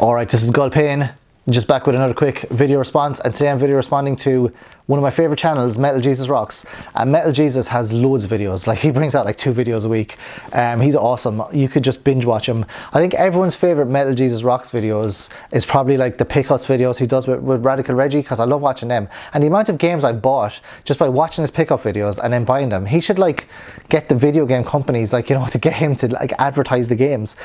Alright, this is Gulpane, just back with another quick video response, and today I'm video responding to one of my favourite channels, Metal Jesus Rocks. And Metal Jesus has loads of videos, like he brings out like 2 videos a week. He's awesome, you could just binge watch him. I think everyone's favourite Metal Jesus Rocks videos is probably like the pickups videos he does with Radical Reggie, because I love watching them. And the amount of games I bought just by watching his pickup videos and then buying them. He should like get the video game companies, like, you know, to get him to like advertise the games.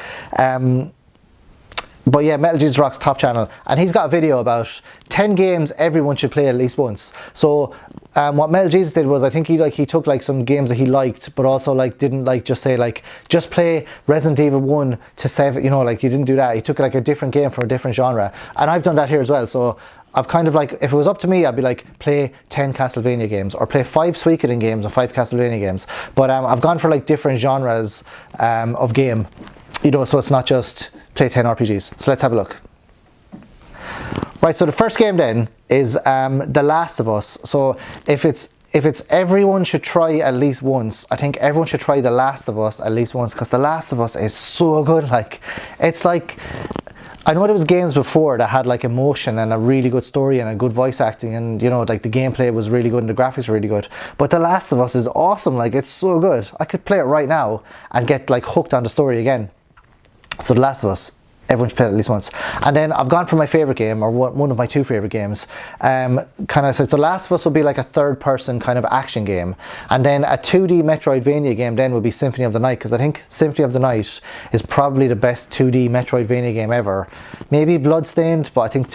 But yeah, Metal Jesus Rocks, top channel, and he's got a video about 10 games everyone should play at least once. So what Metal Jesus did was, I think he took like some games that he liked, but also like didn't like just say like just play Resident Evil 1 to 7, you know, like he didn't do that. He took like a different game from a different genre, and I've done that here as well. So I've kind of like, if it was up to me, I'd be like, play 10 Castlevania games, or play 5 Suikoden games and 5 Castlevania games. But I've gone for like different genres of game, you know, so it's not just play 10 RPGs. So let's have a look. Right, so the first game then is The Last of Us. So if it's everyone should try at least once, I think everyone should try The Last of Us at least once, because The Last of Us is so good. Like, it's like, I know there was games before that had like emotion and a really good story and a good voice acting, and you know, like the gameplay was really good and the graphics were really good, but The Last of Us is awesome. Like, it's so good. I could play it right now and get like hooked on the story again. So The Last of Us, everyone should play it at least once. And then I've gone for my favourite game, or one of my 2 favourite games. Kind of, so The Last of Us will be like a third-person kind of action game, and then a 2D Metroidvania game then would be Symphony of the Night, because I think Symphony of the Night is probably the best 2D Metroidvania game ever. Maybe Bloodstained, but I think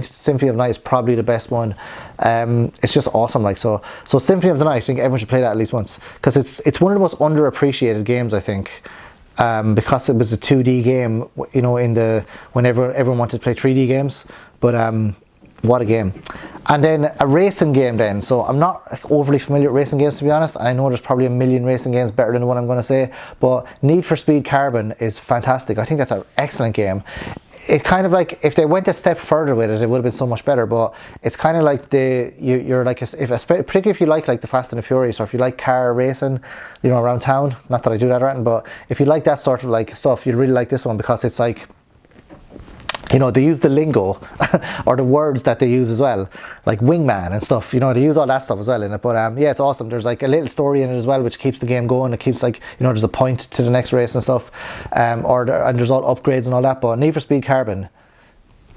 Symphony of the Night is probably the best one. It's just awesome. Like, so Symphony of the Night, I think everyone should play that at least once, because it's one of the most underappreciated games, I think. Because it was a 2D game, you know, whenever everyone wanted to play 3D games. But what a game. And then a racing game then. So I'm not like overly familiar with racing games, to be honest, and I know there's probably a million racing games better than the one I'm going to say, but Need for Speed Carbon is fantastic. I think that's an excellent game. It kind of like, if they went a step further with it, it would have been so much better. But it's kind of like you're like, particularly if you like the Fast and the Furious, or if you like car racing, you know, around town. Not that I do that around, but if you like that sort of like stuff, you'd really like this one, because it's like, you know, they use the lingo or the words that they use as well, like wingman and stuff, you know, they use all that stuff as well in it. But yeah, it's awesome. There's like a little story in it as well, which keeps the game going. It keeps, like, you know, there's a point to the next race and stuff, and there's all upgrades and all that. But Need for Speed Carbon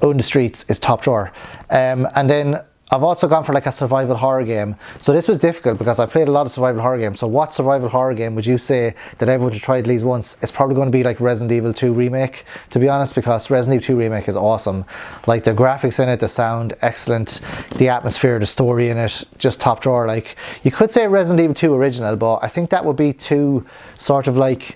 on the streets is top drawer. And then I've also gone for like a survival horror game. So this was difficult because I played a lot of survival horror games. So what survival horror game would you say that everyone should try at least once? It's probably going to be like Resident Evil 2 Remake, to be honest, because Resident Evil 2 Remake is awesome. Like, the graphics in it, the sound, excellent. The atmosphere, the story in it, just top drawer. Like, you could say Resident Evil 2 Original, but I think that would be too sort of like,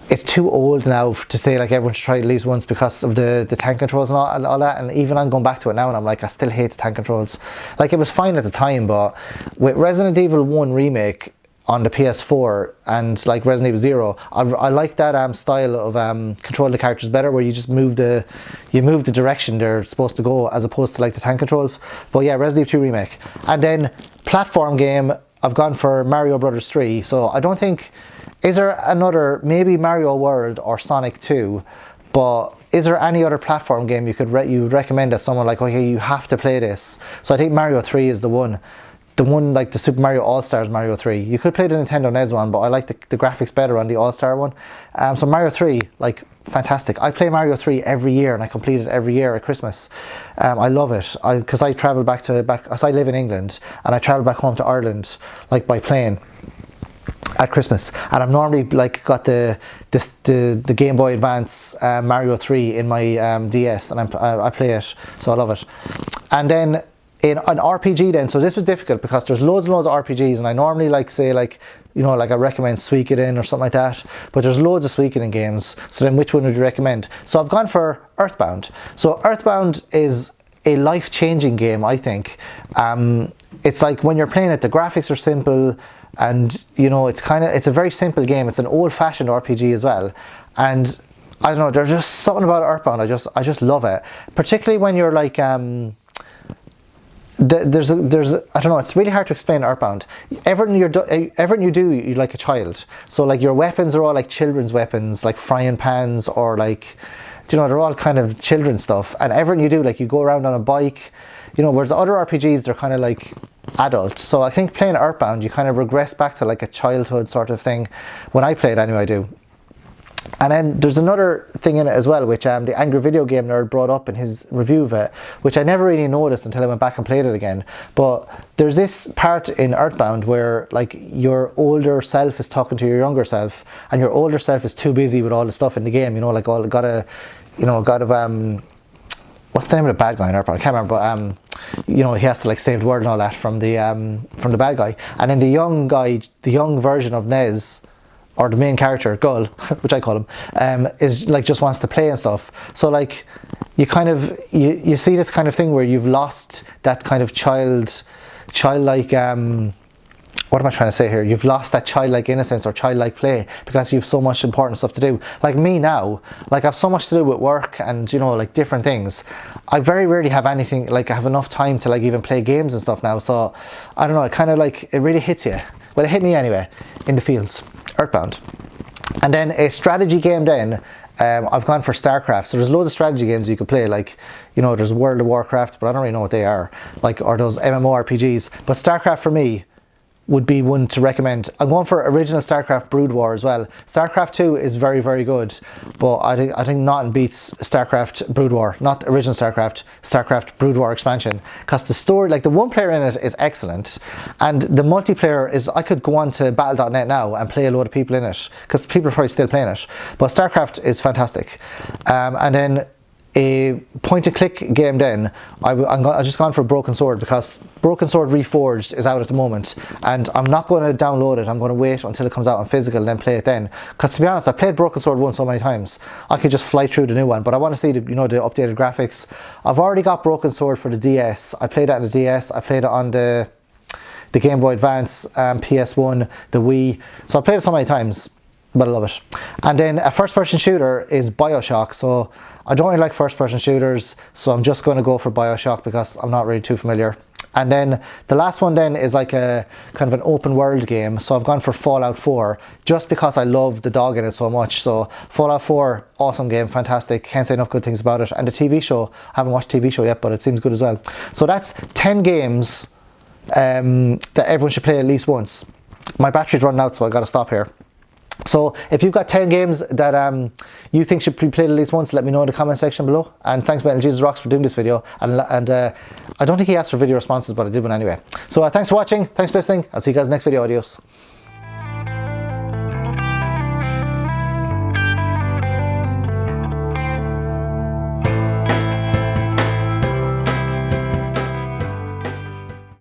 it's too old now to say like everyone should try it at least once, because of the tank controls and all that. And even I'm going back to it now and I'm like, I still hate the tank controls. Like, it was fine at the time, but with Resident Evil 1 Remake on the PS4 and like Resident Evil 0, I like that style of controlling the characters better, where you just move the direction they're supposed to go, as opposed to like the tank controls. But yeah, Resident Evil 2 Remake. And then platform game, I've gone for Mario Brothers 3. So I don't think, is there another, maybe Mario World or Sonic 2, but is there any other platform game you would recommend that someone like, okay, you have to play this? So I think Mario 3 is the one like the Super Mario All-Stars Mario 3. You could play the Nintendo NES one, but I like the graphics better on the All-Star one. So Mario 3, like, fantastic. I play Mario 3 every year, and I complete it every year at Christmas. I love it, because I travel back, as I live in England, and I travel back home to Ireland, like, by plane at Christmas, and I'm normally like got the Game Boy Advance Mario 3 in my DS, and I play it, so I love it. And then in an RPG then, so this was difficult because there's loads and loads of RPGs, and I normally like say like, you know, like I recommend Suikoden or something like that, but there's loads of Suikoden games. So then which one would you recommend? So I've gone for Earthbound. So Earthbound is a life-changing game, I think. It's like, when you're playing it, the graphics are simple, and you know, it's a very simple game. It's an old-fashioned RPG as well, and I don't know, there's just something about Earthbound, I just love it, particularly when you're like there's I don't know, it's really hard to explain Earthbound. Everything you do, you're like a child. So like, your weapons are all like children's weapons, like frying pans, or like you know, they're all kind of children stuff, and everything you do, like you go around on a bike, you know, whereas other RPGs, they're kind of like adults. So I think playing Earthbound, you kind of regress back to like a childhood sort of thing. When I play it anyway, I do. And then there's another thing in it as well, which the Angry Video Game Nerd brought up in his review of it, which I never really noticed until I went back and played it again. But there's this part in Earthbound where like your older self is talking to your younger self, and your older self is too busy with all the stuff in the game, you know, like all gotta, you know, what's the name of the bad guy in Earthbound? I can't remember, but you know, he has to like save the world and all that from the bad guy. And then the young guy, the young version of Nez, or the main character, Gull, which I call him, is like just wants to play and stuff. So like you kind of you see this kind of thing where you've lost that kind of childlike what am I trying to say here? You've lost that childlike innocence or childlike play because you have so much important stuff to do. Like me now, like I have so much to do with work and, you know, like different things. I very rarely have anything, like I have enough time to like even play games and stuff now. So I don't know, it kind of like, it really hits you. Well, it hit me anyway, in the fields, Earthbound. And then a strategy game then, I've gone for StarCraft. So there's loads of strategy games you could play, like, you know, there's World of Warcraft, but I don't really know what they are, like, or those MMORPGs. But StarCraft for me would be one to recommend. I'm going for original StarCraft Brood War as well. StarCraft 2 is very, very good, but I think nothing beats StarCraft Brood War, not original StarCraft Brood War expansion, because the story, like the one player in it is excellent, and the multiplayer is, I could go on to battle.net now and play a load of people in it, because people are probably still playing it, but StarCraft is fantastic. And then a point-and-click game then, I just gone for Broken Sword, because Broken Sword Reforged is out at the moment, and I'm not going to download it. I'm going to wait until it comes out on physical and then play it then, because to be honest, I've played Broken Sword 1 so many times, I could just fly through the new one, but I want to see the, you know, the updated graphics. I've already got Broken Sword for the DS. I played that on the DS, I played it on the Game Boy Advance, PS1, the Wii, so I played it so many times, but I love it. And then a first-person shooter is BioShock. So I don't really like first-person shooters, so I'm just going to go for BioShock because I'm not really too familiar. And then the last one then is like a kind of an open world game. So I've gone for Fallout 4 just because I love the dog in it so much. So Fallout 4, awesome game, fantastic. Can't say enough good things about it. And the TV show, I haven't watched the TV show yet, but it seems good as well. So that's 10 games that everyone should play at least once. My battery's running out, so I got to stop here. So if you've got 10 games that you think should be played at least once, let me know in the comment section below. And thanks Metal Jesus Rocks for doing this video. And I don't think he asked for video responses, but I did one anyway. So thanks for watching, thanks for listening. I'll see you guys in the next video. Adios.